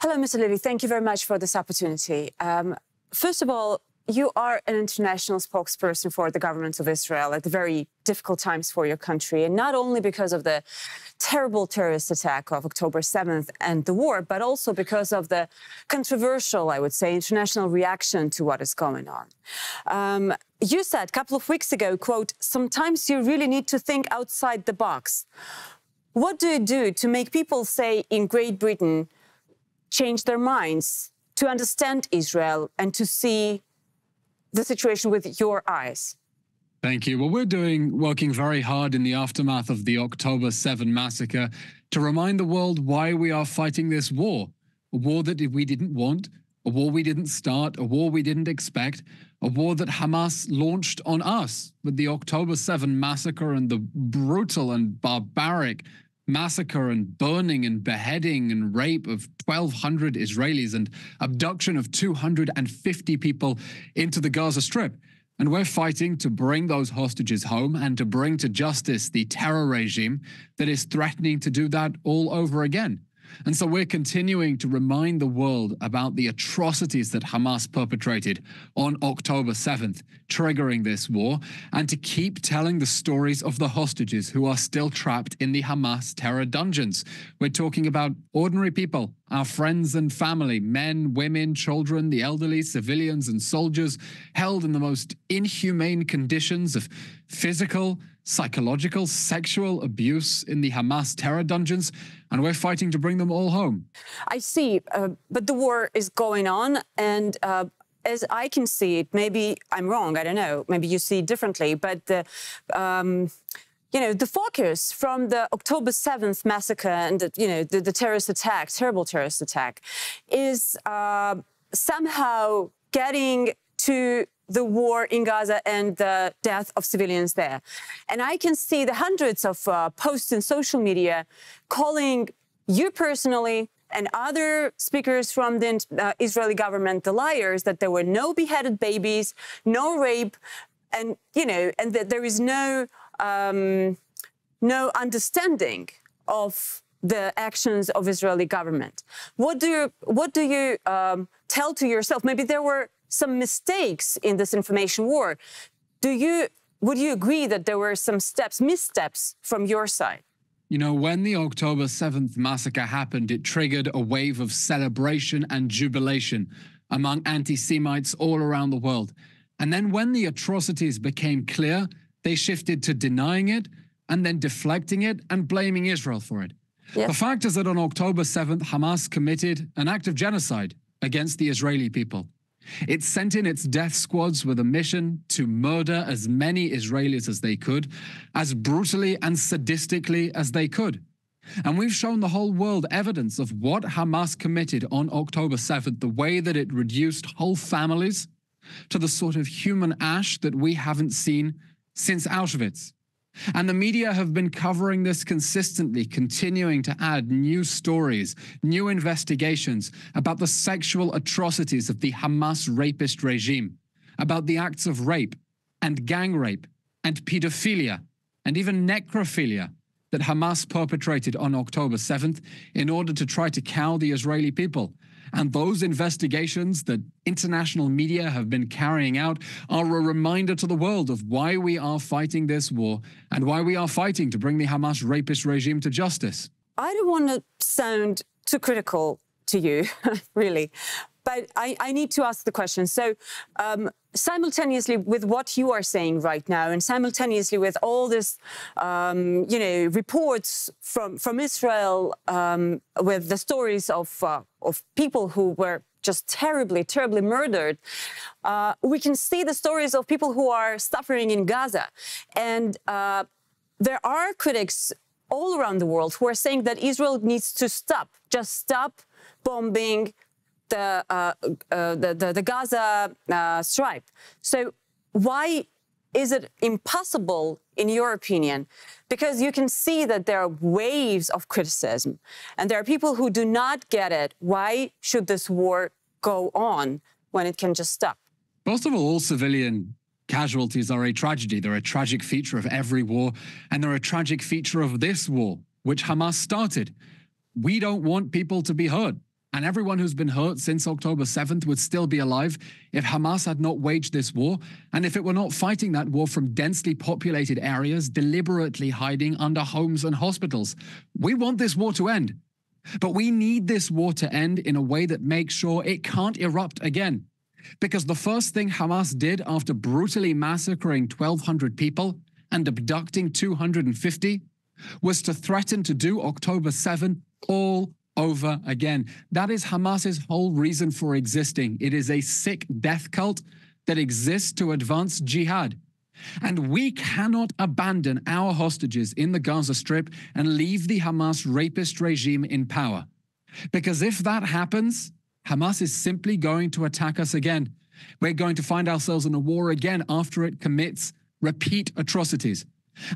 Hello, Mr. Levy. Thank you very much for this opportunity. First of all, you are an international spokesperson for the government of Israel at the very difficult times for your country, and not only because of the terrible terrorist attack of October 7th and the war, but also because of the controversial, I would say, international reaction to what is going on. You said a couple of weeks ago, quote, "Sometimes you really need to think outside the box." What do you do to make people, say, in Great Britain, change their minds, to understand Israel and to see the situation with your eyes? Thank you. Well, we're working very hard in the aftermath of the October 7 massacre to remind the world why we are fighting this war. A war that we didn't want, a war we didn't start, a war we didn't expect, a war that Hamas launched on us with the October 7 massacre and the brutal and barbaric massacre and burning and beheading and rape of 1,200 Israelis and abduction of 250 people into the Gaza Strip. And we're fighting to bring those hostages home and to bring to justice the terror regime that is threatening to do that all over again. And so we're continuing to remind the world about the atrocities that Hamas perpetrated on October 7th, triggering this war, and to keep telling the stories of the hostages who are still trapped in the Hamas terror dungeons. We're talking about ordinary people, our friends and family, men, women, children, the elderly, civilians and soldiers, held in the most inhumane conditions of physical, psychological, sexual abuse in the Hamas terror dungeons, and we're fighting to bring them all home. I see, but the war is going on, and as I can see it, maybe I'm wrong, I don't know, maybe you see it differently, but the focus from the October 7th massacre and the terrorist attack, terrible terrorist attack, is somehow getting to the war in Gaza and the death of civilians there. And I can see the hundreds of posts in social media calling you personally and other speakers from the Israeli government the liars, that there were no beheaded babies, no rape, and that there is no understanding of the actions of Israeli government. What do you tell to yourself? Maybe there were some mistakes in this information war. Would you agree that there were some missteps from your side? You know, when the October 7th massacre happened, it triggered a wave of celebration and jubilation among anti-Semites all around the world. And then when the atrocities became clear, they shifted to denying it and then deflecting it and blaming Israel for it. Yes. The fact is that on October 7th, Hamas committed an act of genocide against the Israeli people. It sent in its death squads with a mission to murder as many Israelis as they could, as brutally and sadistically as they could. And we've shown the whole world evidence of what Hamas committed on October 7th, the way that it reduced whole families to the sort of human ash that we haven't seen since Auschwitz. And the media have been covering this consistently, continuing to add new stories, new investigations about the sexual atrocities of the Hamas rapist regime, about the acts of rape and gang rape and pedophilia and even necrophilia that Hamas perpetrated on October 7th in order to try to cow the Israeli people. And those investigations that international media have been carrying out are a reminder to the world of why we are fighting this war and why we are fighting to bring the Hamas rapist regime to justice. I don't want to sound too critical to you, really, but I need to ask the question. So simultaneously with what you are saying right now, and simultaneously with all this, reports from Israel, with the stories of people who were just terribly, terribly murdered, we can see the stories of people who are suffering in Gaza. And there are critics all around the world who are saying that Israel needs to just stop bombing the Gaza Strip. So why is it impossible, in your opinion? Because you can see that there are waves of criticism, and there are people who do not get it. Why should this war go on when it can just stop? First of all civilian casualties are a tragedy. They're a tragic feature of every war, and they're a tragic feature of this war, which Hamas started. We don't want people to be hurt. and everyone who's been hurt since October 7th would still be alive if Hamas had not waged this war, and if it were not fighting that war from densely populated areas, deliberately hiding under homes and hospitals. We want this war to end, but we need this war to end in a way that makes sure it can't erupt again. Because the first thing Hamas did after brutally massacring 1,200 people and abducting 250 was to threaten to do October 7 all over again. That is Hamas's whole reason for existing. It is a sick death cult that exists to advance jihad. And we cannot abandon our hostages in the Gaza Strip and leave the Hamas rapist regime in power. Because if that happens, Hamas is simply going to attack us again. We're going to find ourselves in a war again after it commits repeat atrocities.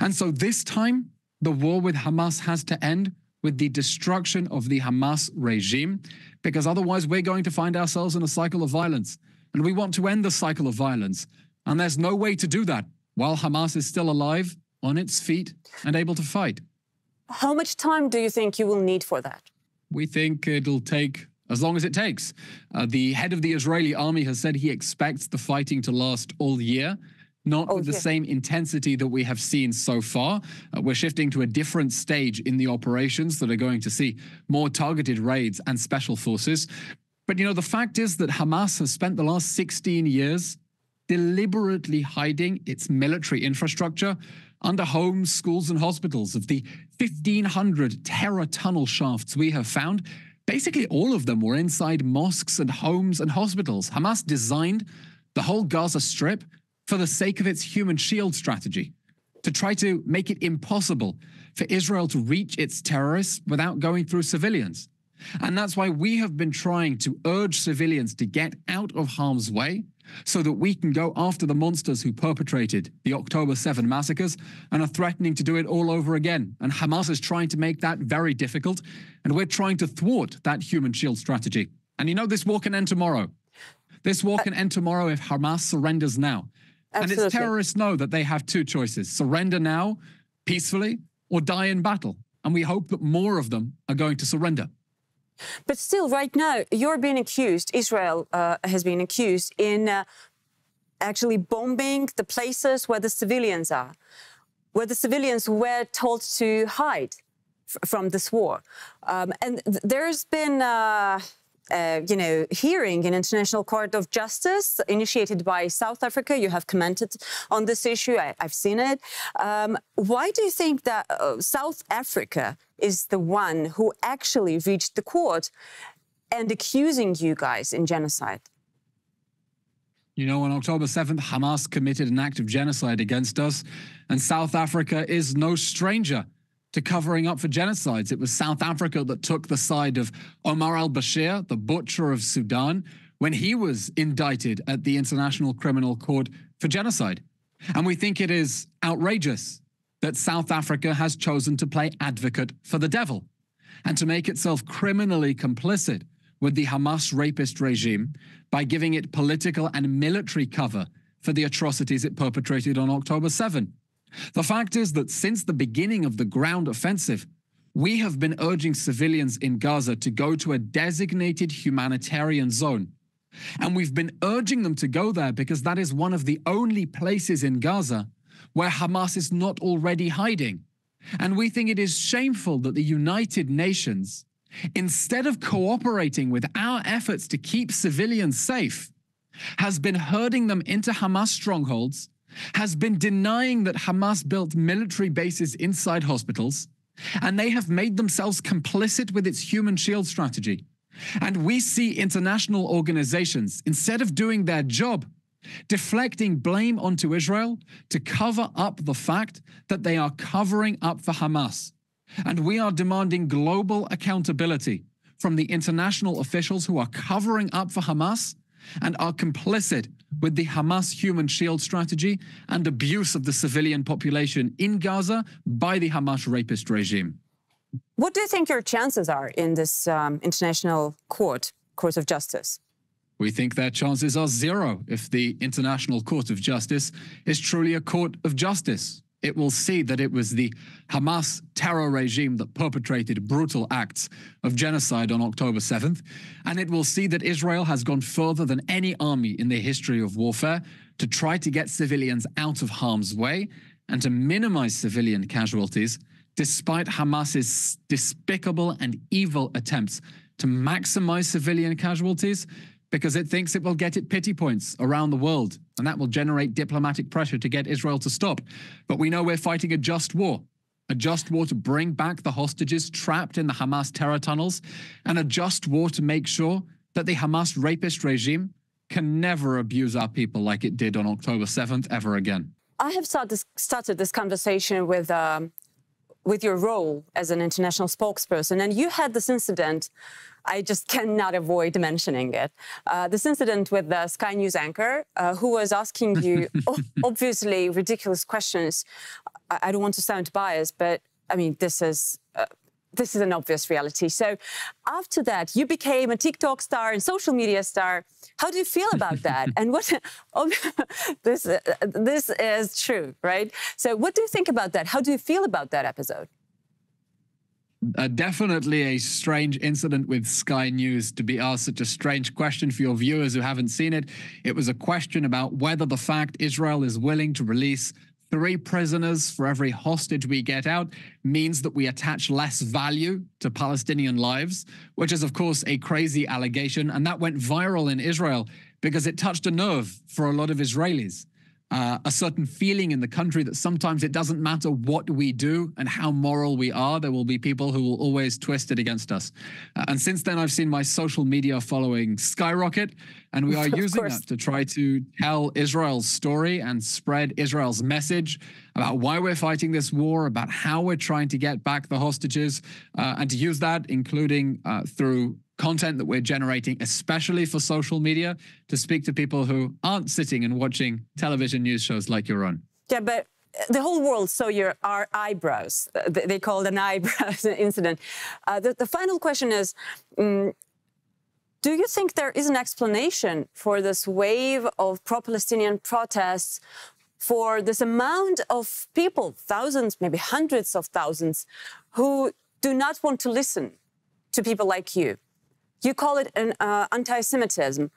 And so this time, the war with Hamas has to end with the destruction of the Hamas regime, because otherwise we're going to find ourselves in a cycle of violence. And we want to end the cycle of violence. And there's no way to do that while Hamas is still alive, on its feet, and able to fight. How much time do you think you will need for that? We think it'll take as long as it takes. The head of the Israeli army has said he expects the fighting to last all year. Not with the same intensity that we have seen so far. We're shifting to a different stage in the operations that are going to see more targeted raids and special forces. But, the fact is that Hamas has spent the last 16 years deliberately hiding its military infrastructure under homes, schools, and hospitals. Of the 1,500 terror tunnel shafts we have found, basically all of them were inside mosques and homes and hospitals. Hamas designed the whole Gaza Strip for the sake of its human shield strategy, to try to make it impossible for Israel to reach its terrorists without going through civilians. And that's why we have been trying to urge civilians to get out of harm's way so that we can go after the monsters who perpetrated the October 7 massacres and are threatening to do it all over again. And Hamas is trying to make that very difficult, and we're trying to thwart that human shield strategy. And this war can end tomorrow. This war can end tomorrow if Hamas surrenders now. Absolutely. And its terrorists know that they have two choices: surrender now, peacefully, or die in battle. And we hope that more of them are going to surrender. But still, right now, you're being accused, Israel has been accused in actually bombing the places where the civilians are, where the civilians were told to hide from this war. And there's been hearing in International Court of Justice initiated by South Africa. You have commented on this issue. I've seen it. Why do you think that South Africa is the one who actually reached the court and accusing you guys in genocide? On October 7th, Hamas committed an act of genocide against us, and South Africa is no stranger to covering up for genocides. It was South Africa that took the side of Omar al-Bashir, the butcher of Sudan, when he was indicted at the International Criminal Court for genocide. And we think it is outrageous that South Africa has chosen to play advocate for the devil and to make itself criminally complicit with the Hamas rapist regime by giving it political and military cover for the atrocities it perpetrated on October 7. The fact is that since the beginning of the ground offensive, we have been urging civilians in Gaza to go to a designated humanitarian zone. And we've been urging them to go there because that is one of the only places in Gaza where Hamas is not already hiding. And we think it is shameful that the United Nations, instead of cooperating with our efforts to keep civilians safe, has been herding them into Hamas strongholds, has been denying that Hamas built military bases inside hospitals, and they have made themselves complicit with its human shield strategy. And we see international organizations, instead of doing their job, deflecting blame onto Israel to cover up the fact that they are covering up for Hamas. And we are demanding global accountability from the international officials who are covering up for Hamas and are complicit with the Hamas human shield strategy and abuse of the civilian population in Gaza by the Hamas rapist regime. What do you think your chances are in this international court of justice? We think their chances are zero if the International Court of Justice is truly a court of justice. it will see that it was the Hamas terror regime that perpetrated brutal acts of genocide on October 7th. And it will see that Israel has gone further than any army in the history of warfare to try to get civilians out of harm's way and to minimize civilian casualties, despite Hamas's despicable and evil attempts to maximize civilian casualties, because it thinks it will get it pity points around the world, and that will generate diplomatic pressure to get Israel to stop. But we know we're fighting a just war to bring back the hostages trapped in the Hamas terror tunnels, and a just war to make sure that the Hamas rapist regime can never abuse our people like it did on October 7th ever again. I have started this conversation with your role as an international spokesperson, and you had this incident. I just cannot avoid mentioning it. This incident with the Sky News anchor who was asking you obviously ridiculous questions. I don't want to sound biased, but I mean, this is an obvious reality. So after that, you became a TikTok star and social media star. How do you feel about that? And what this is true, right? So what do you think about that? How do you feel about that episode? Definitely a strange incident with Sky News to be asked such a strange question. For your viewers who haven't seen it, it was a question about whether the fact Israel is willing to release 3 prisoners for every hostage we get out means that we attach less value to Palestinian lives, which is, of course, a crazy allegation. And that went viral in Israel because it touched a nerve for a lot of Israelis. A certain feeling in the country that sometimes it doesn't matter what we do and how moral we are, there will be people who will always twist it against us. And since then, I've seen my social media following skyrocket, and we are using that to try to tell Israel's story and spread Israel's message about why we're fighting this war, about how we're trying to get back the hostages, and to use that, including through content that we're generating, especially for social media, to speak to people who aren't sitting and watching television news shows like your own. Yeah, but the whole world saw our eyebrows. They call it an eyebrows incident. The final question is, do you think there is an explanation for this wave of pro-Palestinian protests, for this amount of people, thousands, maybe hundreds of thousands, who do not want to listen to people like you? You call it an anti-Semitism.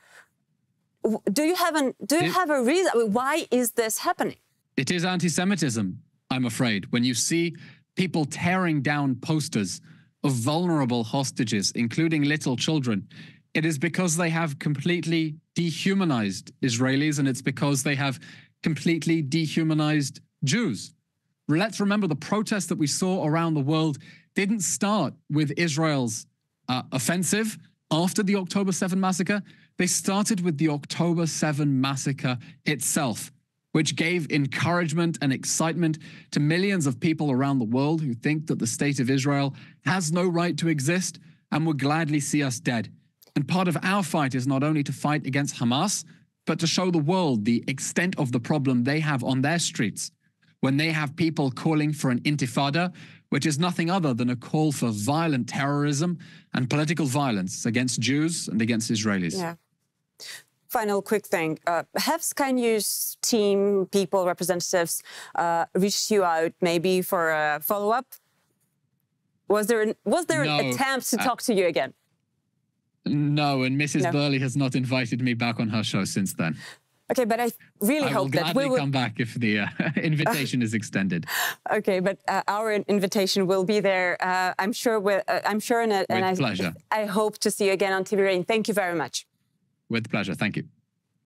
Do you have a reason? Why is this happening? It is anti-Semitism, I'm afraid. When you see people tearing down posters of vulnerable hostages, including little children, it is because they have completely dehumanized Israelis, and it's because they have completely dehumanized Jews. Let's remember the protests that we saw around the world didn't start with Israel's offensive after the October 7 massacre. They started with the October 7 massacre itself, which gave encouragement and excitement to millions of people around the world who think that the state of Israel has no right to exist and would gladly see us dead. And part of our fight is not only to fight against Hamas, but to show the world the extent of the problem they have on their streets, when they have people calling for an intifada, which is nothing other than a call for violent terrorism and political violence against Jews and against Israelis. Yeah. Final quick thing. Have Sky News team, people, representatives reached you out maybe for a follow-up? Was there an attempt to talk to you again? No, and Mrs. Burley has not invited me back on her show since then. Okay, but I really hope that we will come back if the invitation is extended. Okay, but our invitation will be there. I'm sure. With pleasure. I hope to see you again on TV Rain. Thank you very much. With pleasure. Thank you.